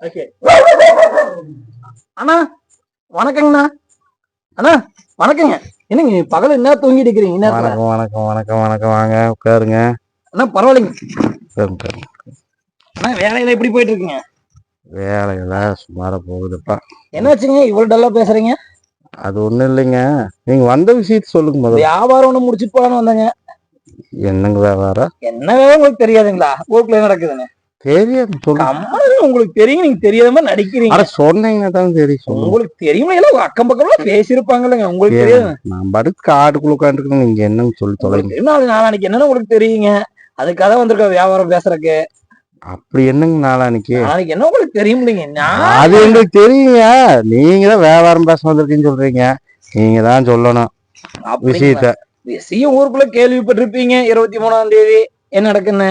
Okay. அண்ணா வணக்கங்கண்ணா. அண்ணா வணக்கங்க. என்னங்க பகல என்ன தூங்கிட்டு இருக்கிறீங்க? வணக்கம் வணக்கம் வணக்கம் வணக்கம். வாங்க உட்காருங்க. அண்ணா பரவாயில்லைங்க. உட்காருங்க. அண்ணா வேலையில எப்படி போயிட்டு இருக்குங்க? வேலையெல்லாம் சுமாரா போகுதுப்பா. என்னாச்சுங்க இவ்வளவு டல்லா பேசுறீங்க? அது ஒண்ணும் இல்லைங்க. நீங்க வந்த விஷயத்த சொல்லுங்க முதல்ல. வியாபாரம் ஒண்ணு முடிச்சுட்டு போலான்னு வந்தேங்க. என்னங்க வியாபாரம்? என்ன வேலை உங்களுக்கு தெரியாதுங்களா? ஊருக்குள்ள நடக்குதுன்னு தெரியாது. உங்களுக்கு தெரியும், நீங்க தெரியாத மாதிரி நடிக்கிறீங்க. சொன்னீங்கன்னா தான் தெரியும். உங்களுக்கு தெரியுமா? எல்லாம் அக்கம் பக்கம் பேசிருப்பாங்கல்லங்க, உங்களுக்கு தெரியாது. நான் படுத்து காட்டுக்குள்ள உட்காந்துருக்கேன். நீங்க என்னன்னு சொல்லி தொலைங்க. நாளைக்கு என்னன்னு உங்களுக்கு தெரியுங்க. அதுக்காக வந்திருக்க வியாபாரம் பேசுறதுக்கு. அப்படி என்னங்க நாளைக்கு என்ன உங்களுக்கு தெரியும் இல்லைங்க? அது எங்களுக்கு தெரியுங்க. நீங்க தான் வியாபாரம் பேச வந்திருக்கீங்கன்னு சொல்றீங்க. நீங்க தான் சொல்லணும் விஷயம். ஊருக்குள்ள கேள்விப்பட்டிருப்பீங்க 23ஆம் தேதி என்ன நடக்குன்னு.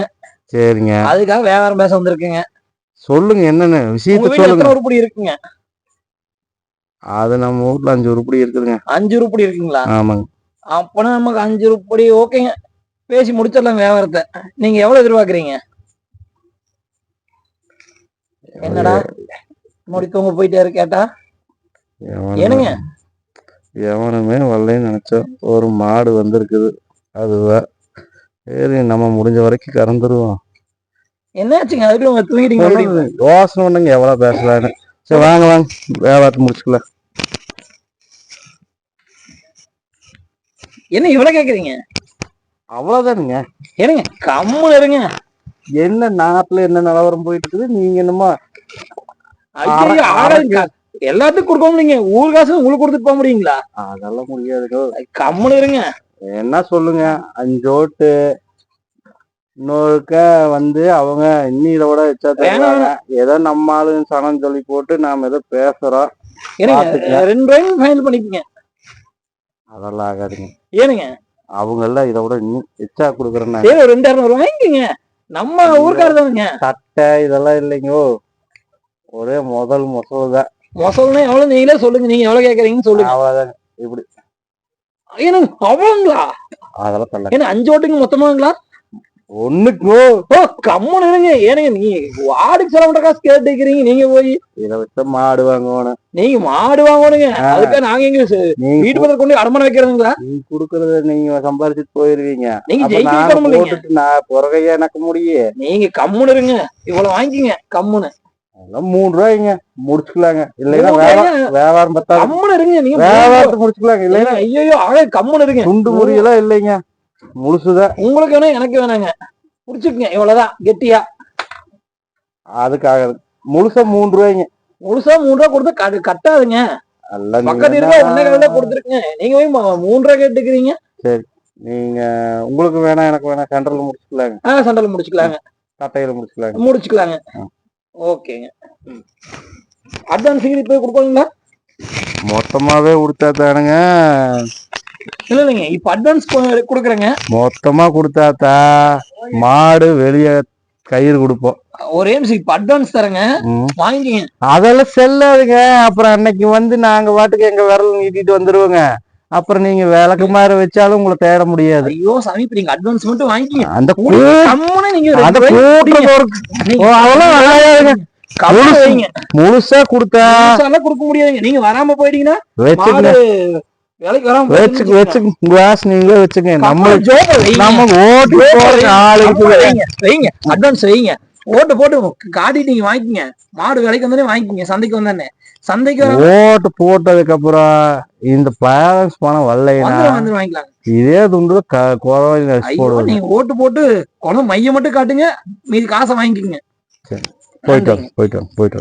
சரிங்க, அதுக்காக வியாபாரம் பேச வந்திருக்குங்க. சொல்லுங்க என்னன்னு விஷயத்த சொல்லுங்க. எத்தனை உருப்படி இருக்குங்க? அது நம்ம ஊர்ல 5 உருப்படி இருக்குதுங்க. 5 உருப்படி இருக்குங்களா? ஆமாங்க. அப்பனா நமக்கு 5 உருப்படி ஓகேங்க. பேசி முடிச்சிடலாம் வியாபாரத்தை. நீங்க எவ்வளவு எதிர்பார்க்கறீங்க? என்னடா முடித்தவங்க போயிட்டாரு கேட்டா ஏனுங்க? எவனுமே வரலன்னு நினைச்சோம். ஒரு மாடு வந்திருக்குது. அதுதான் சரி, நம்ம முடிஞ்ச வரைக்கும் கறந்துருவோம். என்னாச்சுங்க? அதுக்குள்ள உங்க தூங்கிட்டீங்க. யோசனை பண்ணுங்க எவ்வளவு பேசலான்னு. சரி வாங்க வாங்க வியாபாரத்தை முடிச்சுக்கலாம். என்ன இவ்வளவு கேக்குறீங்க? அவ்வளவுதானுங்க. ஏனுங்க கம்முன்னு இருங்க. என்ன நாட்டுல என்ன நிலவரம் போயிட்டு இருக்குது? நீங்க என்னமோ எல்லாத்துக்கும் கொடுக்கணும். நீங்க ஊர் காசு உங்களுக்கு கொடுத்துட்டு போக முடியுங்களா? அதெல்லாம் முடியாது. கம்முன்னு இருங்க. என்ன சொல்லுங்க, 5 ஓட்டு இன்னொருக்க வந்து அவங்க இன்னும் இதை விட வச்சா தருவாங்க. ஏதோ நம்ம ஆளுங்க சனம் சொல்லி போட்டு நாம ஏதோ பேசுறோம். 2 ரூபாய்க்கு ஃபைனல் பண்ணிக்கங்க. அதெல்லாம் ஆகாதுங்க. ஏனுங்க? அவங்க எல்லாம் இதை விட இன்னும் எச்சா கொடுக்குறேன்னா 2200 வாங்கிக்கங்க. நம்ம ஊருக்காரதானுங்க. சட்டை இதெல்லாம் இல்லைங்க. ஒரே மொசல்தான். மொசல்னா எவ்வளவு நீங்களே சொல்லுங்க. நீங்க எவ்வளவு கேக்குறீங்கன்னு சொல்லுங்க. அவ்வளவுதாங்க. இப்படி ஏனுங்க அவ்வளவுங்களா? அதெல்லாம் சொல்ல. ஏன்னா 5 ஓட்டுக்கு மொத்தமாங்களா? ஒண்ணுக்கு கம்முன்னு இருங்க. ஏனுங்க நீ வாடிக்கு செலவுன்ற காசு கேட்டுக்கிறீங்க. நீங்க போய் இதை வச்ச மாடு வாங்கணும். நீங்க மாடு வாங்கணுங்க. அதுக்காக நாங்க எங்க வீட்டு பத்திரம் கொண்டு அடமான வைக்கிறதுங்களா? நீங்க குடுக்கறத நீங்க சம்பாரிச்சுட்டு போயிருவீங்க. நீங்க ஜெயிக்க நான் பொறகையா எனக்கு முடியும். நீங்க கம்முன்னு இருங்க. இவ்வளவு வாங்கிக்கங்க கம்முன்னு. 3 ரூபாய்ங்க முடிச்சுக்கலாங்க. இல்லைன்னா வியாபாரம் பத்தாது. கம்முன்னு இருங்க. நீங்க வியாபாரத்தை முடிச்சுக்கலாங்க. இல்லைன்னா ஐயோ ஆக கம்முன்னு இருங்க. துண்டு முறியெல்லாம் இல்லைங்க. முழுசுதான். உங்களுக்கு வேணும் எனக்கு வேணாங்க. புடிச்சுக்குங்க. இவ்வளவுதான் கெட்டியா. அதுக்காக முழுசா 3 ரூபாய்ங்க. முழுசா 3 ரூபாய் கொடுத்து கட்டாதுங்க. பக்கத்து இருக்க 1.25 கொடுத்துருக்குங்க. நீங்க போய் 3 ரூபாய் கேட்டுக்கிறீங்க. சரி, நீங்க உங்களுக்கு வேணா எனக்கு வேணா சென்ட்ரல் முடிச்சுக்கலாங்க. சென்ட்ரல் முடிச்சுக்கலாங்க. கட்டையில முடிச்சுக்கலாங்க. ஓகேங்க. அட்வான்ஸ் போய் கொடுக்கணுங்களா? மொத்தமாவே கொடுத்தா தானுங்க. இல்லைங்க இப்ப அட்வான்ஸ் கொடுக்குறேங்க. மொத்தமா கொடுத்தாத்தா மாடு வெளியே கயிறு கொடுப்போம். ஒரே இப்ப அட்வான்ஸ் தரங்க, வாங்கிக்கங்க. அதெல்லாம் செல்லாதுங்க. அப்புறம் அன்னைக்கு வந்து நாங்க வாட்டுக்கு எங்க விரல் நீட்டிட்டு வந்துருவோங்க. அப்புறம் நீங்க விளக்கு மாதிரி வச்சாலும் உங்களை தேட முடியாது. ஐயோ சாமி, இப்ப நீங்க அட்வான்ஸ் மட்டும் வாங்கிக்கங்க. அந்த முழுசா கொடுத்தா கொடுக்க முடியாதுங்க. நீங்க வராம போயிட்டீங்கன்னா நீங்களே வச்சுங்க. நம்ம ஓட்டு அட்வான்ஸ் வைங்க. ஓட்டு போட்டு காட்டிட்டு நீங்க வாங்கிக்கங்க. மாடு விலைக்கு வந்தானே வாங்கிக்கங்க. சந்தைக்கு வந்தானே சந்தைக்கு ஓட்டு போட்டதுக்கு அப்புறம் இந்த பேலன்ஸ் பணம் வரலைன்னா வாங்கிக்கலாம். இதே துண்டு நீங்க ஓட்டு போட்டு குளம் மையம் மட்டும் காட்டுங்க, மீதி காசை வாங்கிக்கங்க. போயிட்டு